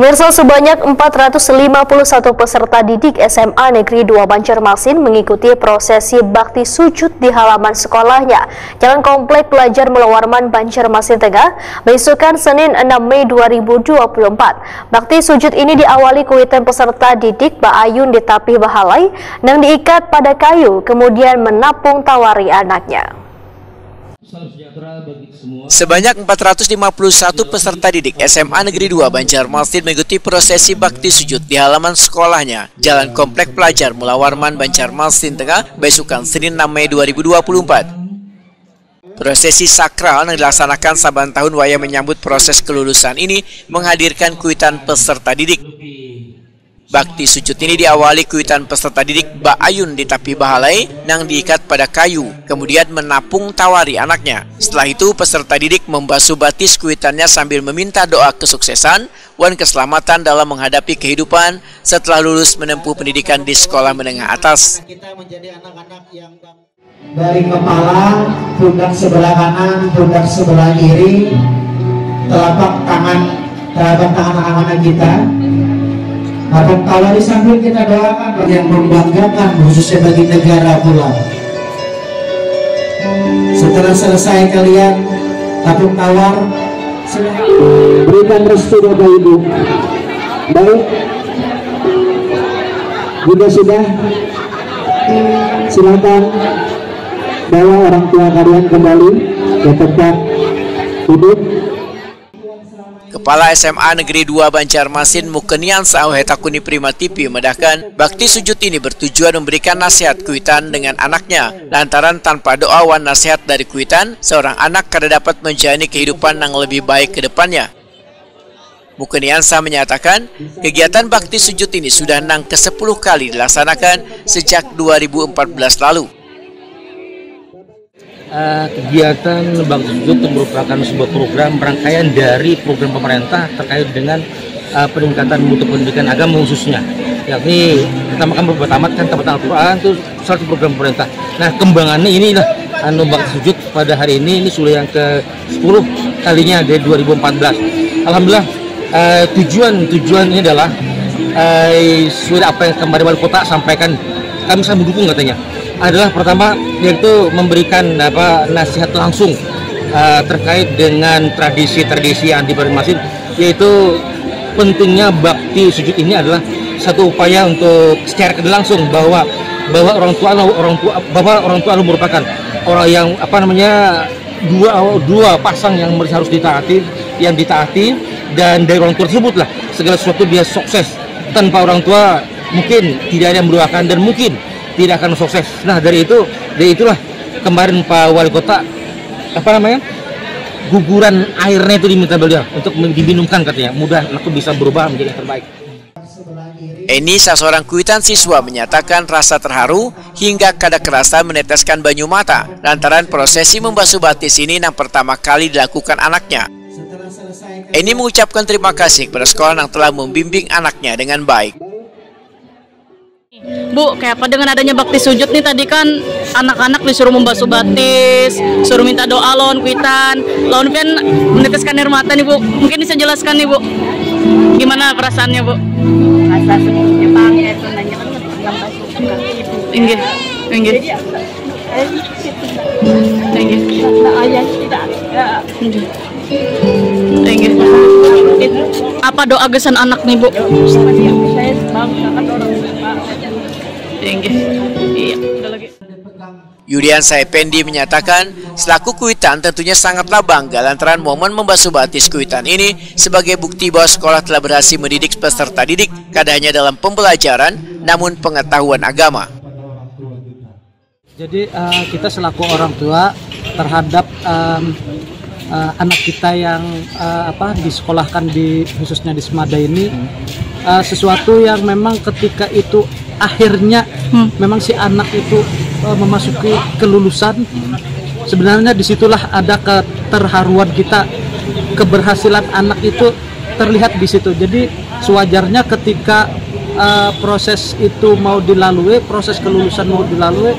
Pemirsa, sebanyak 451 peserta didik SMA Negeri 2 Banjarmasin mengikuti prosesi bakti sujud di halaman sekolahnya, Jalan Komplek Pelajar Mulawarman, Banjarmasin Tengah, besokan Senin 6 Mei 2024. Bakti sujud ini diawali kuitan peserta didik Ba'ayun di Tapi Bahalai yang diikat pada kayu, kemudian menapung tawari anaknya. Sebanyak 451 peserta didik SMA Negeri 2 Banjarmasin mengikuti prosesi bakti sujud di halaman sekolahnya, Jalan Komplek Pelajar Mulawarman, Banjarmasin Tengah, besokan Senin 6 Mei 2024. Prosesi sakral yang dilaksanakan saban tahun waya menyambut proses kelulusan ini menghadirkan kuitan peserta didik. Bakti sujud ini diawali kuitan peserta didik Ba'ayun di Tapi Bahalai yang diikat pada kayu, kemudian menapung tawari anaknya. Setelah itu peserta didik membasuh batis kuitannya sambil meminta doa kesuksesan dan keselamatan dalam menghadapi kehidupan setelah lulus menempuh pendidikan di sekolah menengah atas. Kita menjadi anak-anak yang dari kepala, pundak sebelah kanan, pundak sebelah kiri, telapak tangan anak-anak kita. Dan kalau di samping kita doakan yang membanggakan khususnya bagi negara pula. Setelah selesai kalian tapung tawar, berikan restu Bapak Ibu. Baik, jika sudah, silakan bawa orang tua kalian kembali ke tempat duduk. Kepala SMA Negeri 2 Banjarmasin Mukenian Sauhetakuni Prima TV medahkan bakti sujud ini bertujuan memberikan nasihat kuitan dengan anaknya, lantaran tanpa doa wan nasihat dari kuitan, seorang anak kada dapat menjalani kehidupan yang lebih baik ke depannya. Mukenian Sa menyatakan kegiatan bakti sujud ini sudah nang ke-10 kali dilaksanakan sejak 2014 lalu. Kegiatan bakti sujud merupakan sebuah program rangkaian dari program pemerintah terkait dengan peningkatan mutu pendidikan agama khususnya, yakni kita makan berbuat amat kan tamat Al-Quran itu salah satu program pemerintah. Nah, kembangannya inilah bakti sujud pada hari ini sudah yang ke-10 kalinya dari 2014. Alhamdulillah, tujuan ini adalah sudah apa yang kemarin wali kota sampaikan, kami sangat mendukung katanya, adalah pertama yaitu memberikan nasihat langsung terkait dengan tradisi-tradisi yang di Banjarmasin, yaitu pentingnya bakti sujud ini adalah satu upaya untuk secara langsung bahwa orang tua merupakan orang yang dua pasang yang harus ditaati, dan dari orang tua tersebutlah segala sesuatu dia sukses. Tanpa orang tua mungkin tidak ada yang mendoakan dan mungkin tidak akan sukses. Nah, dari itulah kemarin Pak Wali Kota guguran airnya itu diminta beliau untuk diminumkan katanya, mudah anakku bisa berubah menjadi yang terbaik. Eni, seorang kuitan siswa, menyatakan rasa terharu hingga kada kerasa meneteskan banyu mata lantaran prosesi membasuh batis ini yang pertama kali dilakukan anaknya. Eni mengucapkan terima kasih kepada sekolah yang telah membimbing anaknya dengan baik. Bu, kayak apa dengan adanya bakti sujud nih, tadi kan anak-anak disuruh membasuh batis, suruh minta doa lawan kuitan, lawan kan meneteskan air mata nih Bu. Mungkin bisa jelaskan nih Bu, gimana perasaannya Bu? Rasa sedihnya bangga itu nanya kan yang basuh ibu. Inggih, inggih. Inggih. Ayah tidak ada. Inggih. Apa doa gesan anak nih Bu? Saya banggakan orang tua. Iya, udah lagi. Yudian Saipendi menyatakan selaku kuitan tentunya sangatlah bangga lantaran momen membasuh batis kuitan ini sebagai bukti bahwa sekolah telah berhasil mendidik peserta didik kada hanya dalam pembelajaran namun pengetahuan agama. Jadi kita selaku orang tua terhadap anak kita yang disekolahkan khususnya di Semada ini, sesuatu yang memang ketika itu akhirnya memang si anak itu memasuki kelulusan, sebenarnya disitulah ada keterharuan kita, keberhasilan anak itu terlihat di situ. Jadi sewajarnya ketika proses itu mau dilalui, proses kelulusan mau dilalui,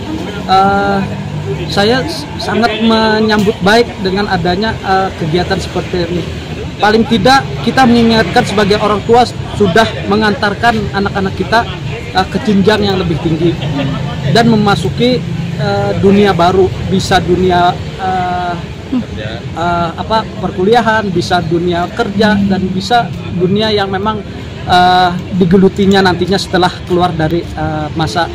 saya sangat menyambut baik dengan adanya kegiatan seperti ini. paling tidak kita mengingatkan sebagai orang tua sudah mengantarkan anak-anak kita ke jenjang yang lebih tinggi dan memasuki dunia baru, bisa dunia perkuliahan, bisa dunia kerja, dan bisa dunia yang memang digelutinya nantinya setelah keluar dari masa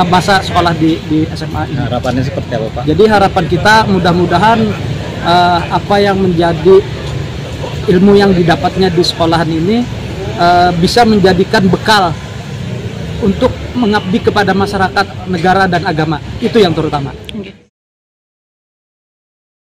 masa sekolah di SMA ini. Harapannya seperti apa, Pak? Jadi harapan kita mudah-mudahan apa yang menjadi ilmu yang didapatnya di sekolahan ini bisa menjadikan bekal untuk mengabdi kepada masyarakat, negara, dan agama. Itu yang terutama.